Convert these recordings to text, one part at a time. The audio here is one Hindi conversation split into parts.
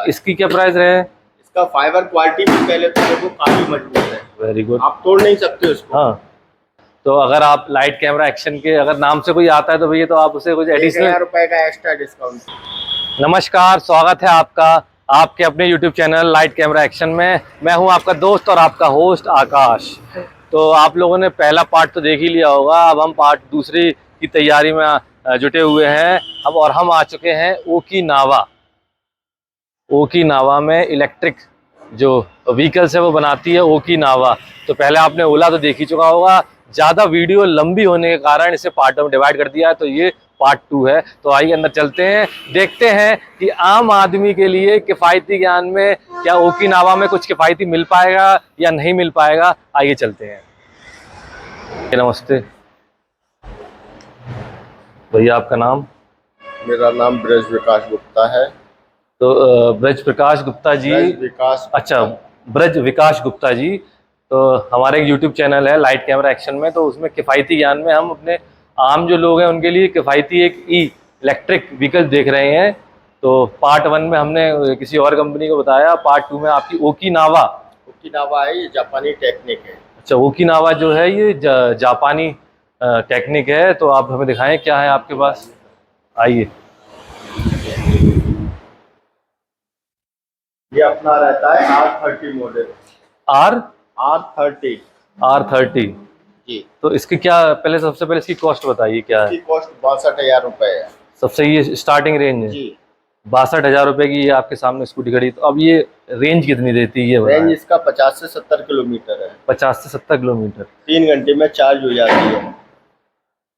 इसकी क्या प्राइस है? इसका फाइबर क्वालिटी भी पहले तो देखो काफी मजबूत है। Very good. आप तोड़ नहीं सकते उसको। हाँ, तो अगर आप लाइट कैमरा एक्शन के अगर नाम से कोई आता है तो भैया तो आप उसे कुछ एडिशनल 1000 रुपए का एक्स्ट्रा डिस्काउंट। नमस्कार, स्वागत है आपका आपके अपने YouTube channel light camera action में। मैं हूं आपका दोस्त और आपका होस्ट आकाश। तो आप लोगों ने पहला पार्ट तो देख ही लिया होगा, अब हम पार्ट दूसरी की तैयारी में जुटे हुए हैं। अब और हम आ चुके हैं ओकिनावा। ओकिनावा में इलेक्ट्रिक जो व्हीकल्स है वो बनाती है ओकिनावा। तो पहले आपने ओला तो देख ही चुका होगा, ज़्यादा वीडियो लंबी होने के कारण इसे पार्टों में डिवाइड कर दिया है, तो ये पार्ट 2 है। तो आइए अंदर चलते हैं, देखते हैं कि आम आदमी के लिए किफ़ायती ज्ञान में क्या ओकिनावा में कुछ किफ़ायती मिल पाएगा या नहीं मिल पाएगा। आइए चलते हैं। नमस्ते भैया, आपका नाम? मेरा नाम ब्रज विकास गुप्ता है। तो ब्रज प्रकाश गुप्ता जी। अच्छा, ब्रज विकास गुप्ता जी। तो हमारे एक YouTube चैनल है लाइट कैमरा एक्शन में, तो उसमें किफ़ायती ज्ञान में हम अपने आम जो लोग हैं उनके लिए किफ़ायती एक इलेक्ट्रिक व्हीकल देख रहे हैं। तो पार्ट 1 में हमने किसी और कंपनी को बताया, पार्ट 2 में आपकी ओकिनावा है, ये जापानी टेक्निक है। अच्छा, ओकिनावा जो है ये जापानी टेक्निक है। तो आप हमें दिखाएं क्या है आपके पास। आइए। ये अपना रहता है R30 मॉडल। R30 जी। तो इसकी क्या, पहले सबसे पहले इसकी कॉस्ट बताइए क्या है? इसकी कॉस्ट 62,000 रुपए है। सबसे ये स्टार्टिंग रेंज है जी। 62,000 रुपए की। ये आपके सामने स्कूटी खड़ी। तो अब ये रेंज कितनी देती है? रेंज इसका 50 से 70 किलोमीटर है। 50 से 70 किलोमीटर। 3 घंटे में चार्ज हो जाती है।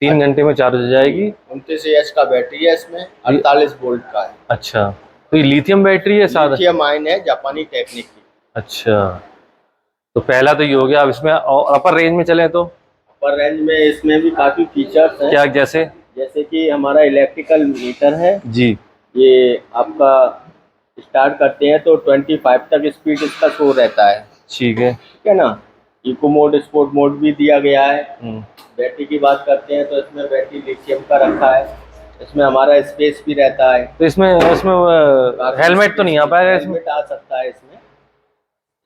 3 घंटे में चार्ज हो जाएगी। 29 एच का बैटरी है, इसमें 48 वोल्ट का है। अच्छा, तो ये लिथियम बैटरी है? सादा लिथियम आयन है, जापानी टेक्निक की। अच्छा, तो पहला तो ये हो गया। अब इसमें और अपर रेंज में चले तो अपर रेंज में इसमें भी काफी फीचर्स हैं। क्या? जैसे कि हमारा इलेक्ट्रिकल मीटर है जी। ये आपका स्टार्ट करते हैं तो 25 तक स्पीड इसका शो रहता है। ठीक है ना। इको मोड, स्पोर्ट मोड भी दिया गया है। बैटरी की बात करते हैं तो इसमें बैटरी लिथियम का रखा है। इसमें हमारा स्पेस भी रहता है। तो इसमें हेलमेट तो नहीं आ पाएगा? इसमें हेलमेट आ सकता है। इसमें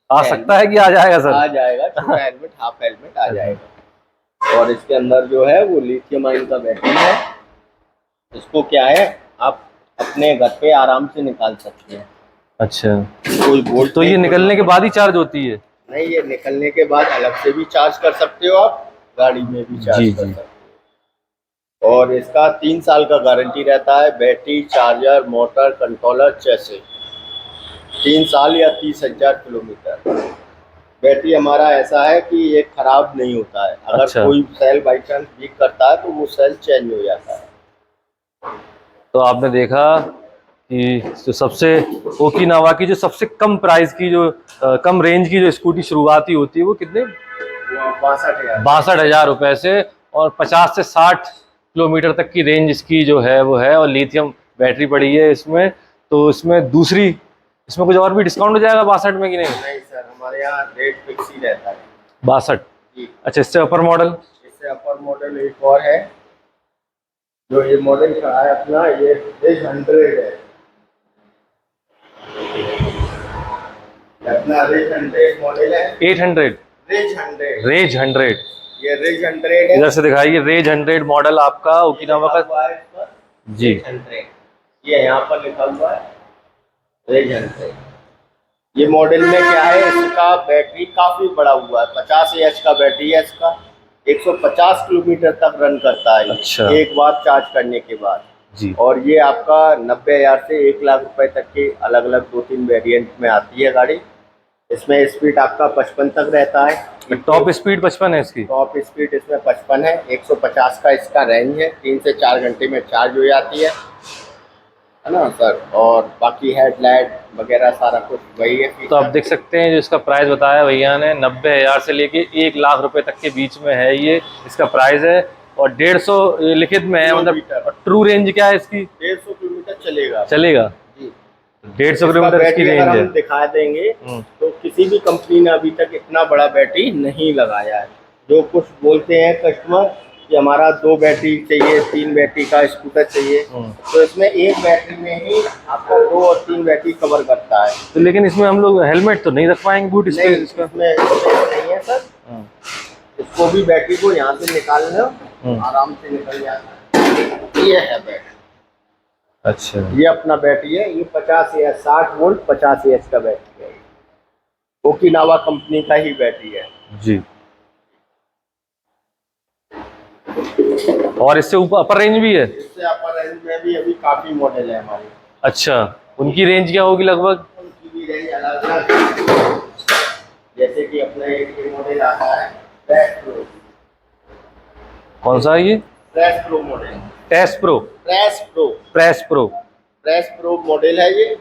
आ सकता है कि आ जाएगा सर? आ जाएगा, छोटा हेलमेट, हाफ हेलमेट आ जाएगा। और इसके अंदर जो है वो लिथियम आयन का बैटरी है। इसको क्या है, आप अपने घर पे आराम से निकाल सकते हैं। अच्छा, कोई बोल्ट तो ये निकलने के बाद ही चार्ज होती है? नहीं, ये निकलने के बाद अलग से भी चार्ज कर सकते हो, आप गाड़ी में भी चार्ज कर सकते हो। और इसका 3 साल का गारंटी रहता है। Battery, charger, motor, controller, chassis 3 साल या 30,000 किलोमीटर। बैटरी हमारा ऐसा है कि ये खराब नहीं होता है। अगर कोई सेल बाई चांस लीक करता है तो वो सेल चेंज हो जाता है। तो आपने देखा कि जो सबसे ओकिनावा की जो सबसे कम प्राइस की जो कम रेंज की जो स्कूटी शुरुआती होती है वो कितने? 62,000 रुपए से, और 50 से 60 किलोमीटर तक की रेंज इसकी जो है वो है। और लिथियम बैटरी पड़ी है इसमें। तो इसमें कुछ और भी डिस्काउंट हो जाएगा 62 में कि नहीं? नहीं सर, हमारे यहाँ रेट फिक्स ही रहता है 62। अच्छा, इससे अपर मॉडल? इससे अपर मॉडल एक और है जो ये मॉडल खड़ा है अपना, ये रेज 100 है। अपना रेज 100 मॉडल है। 800? रेज 100। ये रेज 100 है। इधर से दिखाइए, रेज 100 मॉडल आपका ओकिनावा का जी। ये यहाँ पर लिखा हुआ है रेज 100। ये मॉडल में क्या है, इसका बैटरी काफी बड़ा हुआ है। 50 एच का बैटरी है इसका। 150 किलोमीटर तक रन करता है। अच्छा। एक बार चार्ज करने के बाद जी। और ये आपका 90,000 से 1 लाख रुपए तक के अलग अलग 2-3 वेरिएंट में आती है गाड़ी। इसमें स्पीड आपका 55 तक रहता है। टॉप स्पीड 55 है इसकी? टॉप स्पीड इसमें 55 है। 150 का इसका रेंज है। 3 से 4 घंटे में चार्ज हो जाती है ना सर। और बाकी हेडलाइट वगैरह सारा कुछ वही है। तो आप देख सकते हैं जो इसका प्राइस बताया भैया ने, 90,000 से लेके 1 लाख रुपए तक के बीच में है ये इसका प्राइस है। और 150 लिखित में है, मतलब ट्रू रेंज क्या है इसकी? 150 किलोमीटर चलेगा जी। 150 किलोमीटर इसकी रेंज है। हम दिखा देंगे तो किसी भी कंपनी ने अभी तक इतना बड़ा बैटरी नहीं लगाया है। जो कुछ बोलते हैं कस्टमर कि हमारा 2 बैटरी चाहिए, 3 बैटरी का स्कूटर चाहिए, तो इसमें एक बैटरी में ही आपका 2 और 3 बैटरी कवर करता है। तो लेकिन इसमें हम लोग हेलमेट तो नहीं रख पाएंगे, बूट नहीं, इसका इसमें नहीं है सर। इसको भी बैटरी को यहाँ से निकाल लो, आराम से निकल जाता है। ये है बैटरी। अच्छा, ये अपना बैटरी है, ये 50 एच 60 वोल्ट 50 एच का बैटरी है। ओकिनावा कंपनी का ही बैटरी है जी। और इससे ऊपर अपर रेंज भी है? इससे अपर रेंज में भी अभी काफी मॉडल है हमारे। अच्छा, उनकी रेंज क्या होगी लगभग? उनकी भी रेंज अलग अलग, जैसे कि अपना एक मॉडल आता है प्रेस प्रो। कौन सा है ये? Press pro model. Test pro? Press pro. Press pro. Press pro model है ये।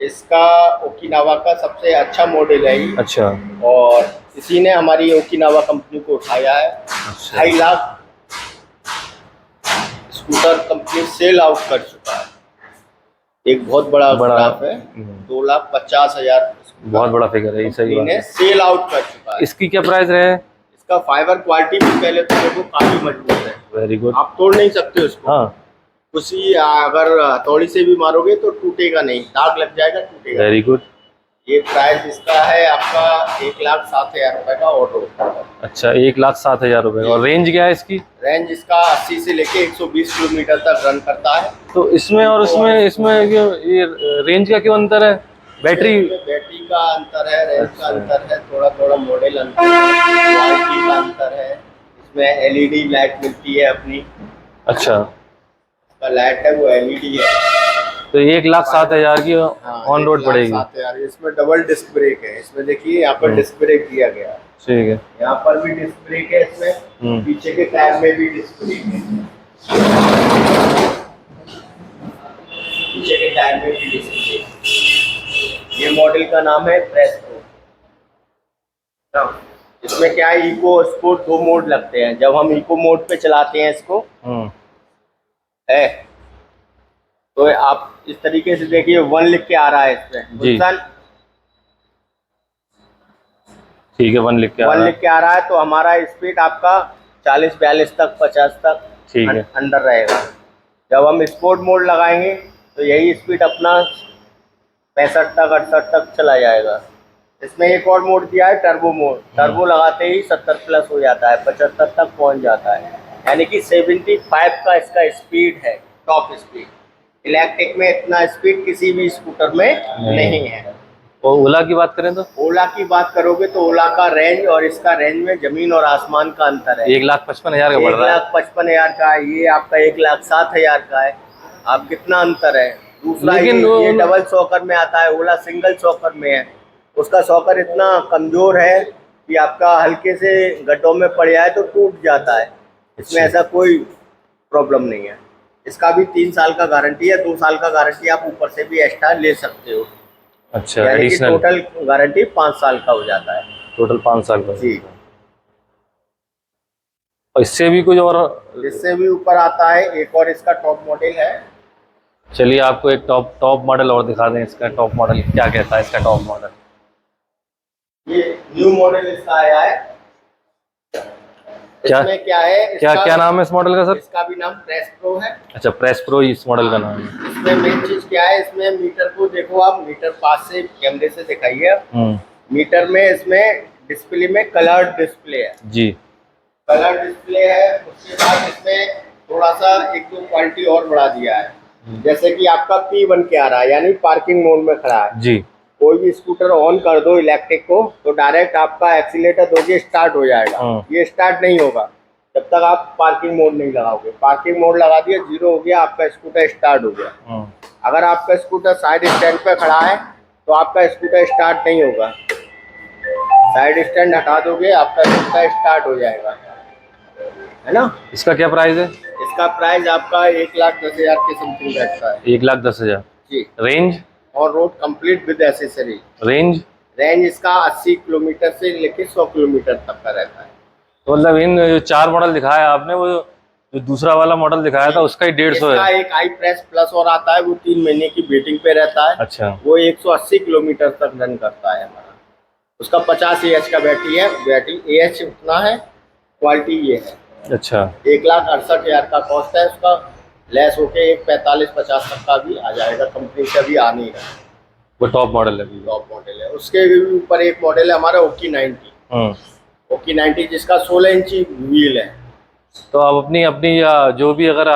इसका ओकिनावा का सबसे अच्छा मॉडल है ये। अच्छा। और इसी ने हमारी ओकिनावा कंपनी को उठाया है। अच्छा। 2.5 lakh scooter company sell out कर चुका है। एक बहुत बड़ा ग्राफ है। 2,50,000 बहुत बड़ा फिगर है, सही बात है। सेल आउट कर चुका है। इसकी क्या प्राइस रहे? इसका फाइबर क्वालिटी भी पहले तो देखो काफी मजबूत है। Very good. आप तोड़ नहीं सकते उसको। हाँ, उसी अगर हथौड़ी से भी मारोगे तो टूटेगा नहीं, दाग लग जाएगा, टूटेगा। Very good. ये प्राइस इसका है आपका 1,07,000 रुपए का ऑटो। अच्छा, 1,07,000 रुपए। और रेंज क्या है इसकी? रेंज इसका 80 से लेके 120 किलोमीटर तक रन करता है। तो इसमें और इसमें क्यों ये रेंज का क्यों अंतर है? बैटरी का अंतर है, रेंज का अंतर है, थोड़ा थोड़ा मॉडल अंतर है, क्वालिटी का अंतर है। इसमें एलईडी लाइट मिलती है अपनी। अच्छा, लाइट है वो एलईडी है। तो 1,07,000 की ऑन रोड पड़ेगी। 1,07,000। इसमें डबल डिस्क ब्रेक है। इसमें देखिए यहाँ पर डिस्क ब्रेक दिया गया है। ठीक है। यहाँ पर भी डिस्क ब्रेक है इसमें, पीछे के टायर में भी डिस्क ब्रेक है, पीछे के टायर में भी डिस्क ब्रेक। ये मॉडल का नाम है प्रेस प्रो। इसमें क्या है, इको स्पोर्ट 2 मोड लगते हैं। जब हम इको मोड पे चलाते हैं इसको है, तो आप इस तरीके से देखिए 1 लिख के आ रहा है इसमें। ठीक है, 1 लिख के आ रहा है। तो हमारा स्पीड आपका 40-42 तक 50 तक ठीक है अंडर रहेगा। जब हम स्पोर्ट मोड लगाएंगे तो यही स्पीड अपना 65 तक 68 तक चला जाएगा। इसमें एक और मोड दिया है, टर्बो मोड। टर्बो लगाते ही 70 प्लस हो जाता है, 75 तक पहुंच जाता है। यानी कि 75 का इसका स्पीड है, टॉप स्पीड। इलेक्ट्रिक में इतना स्पीड किसी भी स्कूटर में नहीं है। और ओला की बात करें तो? ओला की बात करोगे तो ओला का रेंज और इसका रेंज में जमीन और आसमान का अंतर है। 1,55,000 का पड़ रहा है। 1,55,000 का है, ये आपका 1,07,000 का है। आप कितना अंतर है। दूसरा ये डबल शॉकर में आता है, ओला सिंगल शॉकर में है। उसका शॉकर इतना कमजोर है कि आपका हल्के से गड्ढों में पड़ जाए तो टूट जाता है। इसमें ऐसा कोई प्रॉब्लम नहीं है। इसका भी 3 साल का गारंटी है। 2 साल का गारंटी आप ऊपर से भी एक्स्ट्रा ले सकते हो। अच्छा, यानी कि टोटल गारंटी 5 साल का हो जाता है। टोटल 5 साल का जी। और इससे भी कुछ और? इससे भी ऊपर आता है एक और इसका टॉप मॉडल है। चलिए आपको एक टॉप मॉडल और दिखा दें। इसका टॉप मॉडल क्या कहता है? इसका टॉप मॉडल ये न्यू मॉडल इसका आया है। इसमें क्या है, क्या नाम है इस मॉडल का सर? इसका भी नाम प्रेस प्रो है। अच्छा, प्रेस प्रो इस मॉडल का नाम है। इसमें मेन चीज क्या है, इसमें मीटर को देखो आप, मीटर पास से कैमरे से दिखाइए। मीटर में इसमें डिस्प्ले में कलर डिस्प्ले है जी। कलर डिस्प्ले है। उसके बाद इसमें थोड़ा सा 1-2 क्वालिटी और बढ़ा दिया है। जैसे कि आपका P1 के आ रहा है, यानी पार्किंग मोड में खड़ा है जी। कोई भी स्कूटर ऑन कर दो इलेक्ट्रिक को तो डायरेक्ट आपका एक्सीलेटर दोगे स्टार्ट हो जाएगा। ये स्टार्ट नहीं होगा जब तक आप पार्किंग मोड नहीं लगाओगे। पार्किंग मोड लगा दिया, 0 हो गया, आपका स्कूटर स्टार्ट हो गया। अगर आपका स्कूटर साइड स्टैंड पे खड़ा है तो आपका स्कूटर स्टार्ट नहीं होगा। साइड स्टैंड हटा दोगे, आपका स्कूटर स्टार्ट हो जाएगा, है ना। इसका क्या प्राइस है? इसका प्राइस आपका 1,10,000 के समथिंग बैठता है। 1,10,000 जी। रेंज और road complete with accessory. Range इसका 80 किलोमीटर से लेके 100 किलोमीटर तक का रहता है। तो मतलब इन जो 4 मॉडल दिखाया आपने, वो जो दूसरा वाला मॉडल दिखाया था उसका ही 150 है। एक आई प्रेस प्लस और आता है, वो 3 महीने की वेटिंग पे रहता है। अच्छा। वो 180 किलोमीटर तक रन करता है हमारा। उसका 50 AH का बैटरी है। बैटरी AH उतना है, क्वालिटी ये है। अच्छा, 1,68,000 का कॉस्ट है उसका, लेस होके 1,45,50 तक का भी आ जाएगा, कंपनी से अभी आ नहीं रहा, वो टॉप मॉडल है। टॉप मॉडल है। उसके भी ऊपर एक मॉडल है हमारा ओकी 90, ओकी 90 जिसका 16 इंची व्हील है। तो आप अपनी अपनी जो भी अगर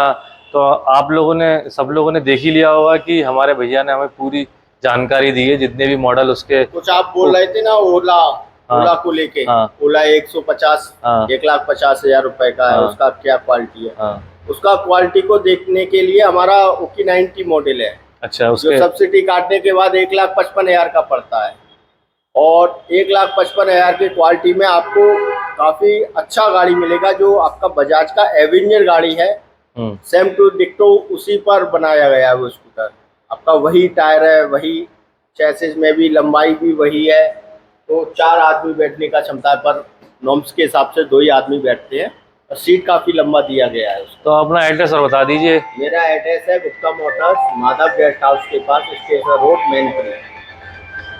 तो आप लोगों ने सब लोगों ने देख ही लिया होगा कि हमारे भैया ने हमें पूरी जानकारी दी है, जितने भी मॉडल उसके। कुछ आप बोल रहे थे ना ओला, हाँ, ओला को लेके, हाँ, ओला 150, हाँ, 1,50,000 रुपए का है, हाँ, उसका क्या क्वालिटी है। हाँ, उसका क्वालिटी को देखने के लिए हमारा ओकी 90 मॉडल है, अच्छा, जो उसके सब्सिडी काटने के बाद 1,55,000 का पड़ता है। और 1,55,000 की क्वालिटी में आपको काफी अच्छा गाड़ी मिलेगा, जो आपका बजाज का एवेंजर गाड़ी है, सेम टू डिक्टो उसी पर बनाया गया है वो स्कूटर। आपका वही टायर है, वही चैसिस में भी लंबाई भी वही है, तो 4 आदमी बैठने का क्षमता है, पर नॉर्म्स के हिसाब से 2 ही आदमी बैठते हैं, और सीट काफी लंबा दिया गया है उसको। तो अपना एड्रेस और बता दीजिए। मेरा एड्रेस है Gupta Motors, Madhav guest house के पास, स्टेशन रोड, मैनपुरी।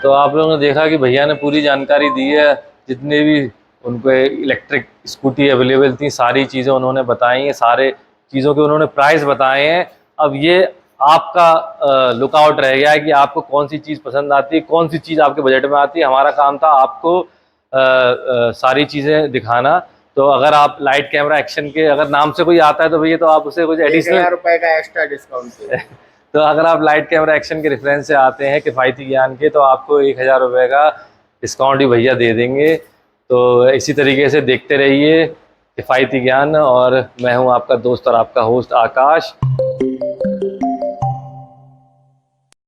तो आप लोगों ने देखा कि भैया ने पूरी जानकारी दी है, जितने भी उनको इलेक्ट्रिक स्कूटी अवेलेबल थी सारी चीज़ें उन्होंने बताई हैं, सारे चीज़ों के उन्होंने प्राइस बताए हैं। अब ये आपका लुकआउट रह गया है कि आपको कौन सी चीज़ पसंद आती है, कौन सी चीज़ आपके बजट में आती है। हमारा काम था आपको सारी चीज़ें दिखाना। तो अगर आप लाइट कैमरा एक्शन के अगर नाम से कोई आता है तो भैया तो आप उसे कुछ एडिशनल 1,000 रुपए का एक्स्ट्रा डिस्काउंट है। तो अगर आप लाइट कैमरा एक्शन के रेफरेंस से आते हैं किफ़ायती ज्ञान के, तो आपको 1,000 रुपये का डिस्काउंट भी भैया दे देंगे। तो इसी तरीके से देखते रहिए किफ़ायती ज्ञान, और मैं हूं आपका दोस्त और आपका होस्ट आकाश।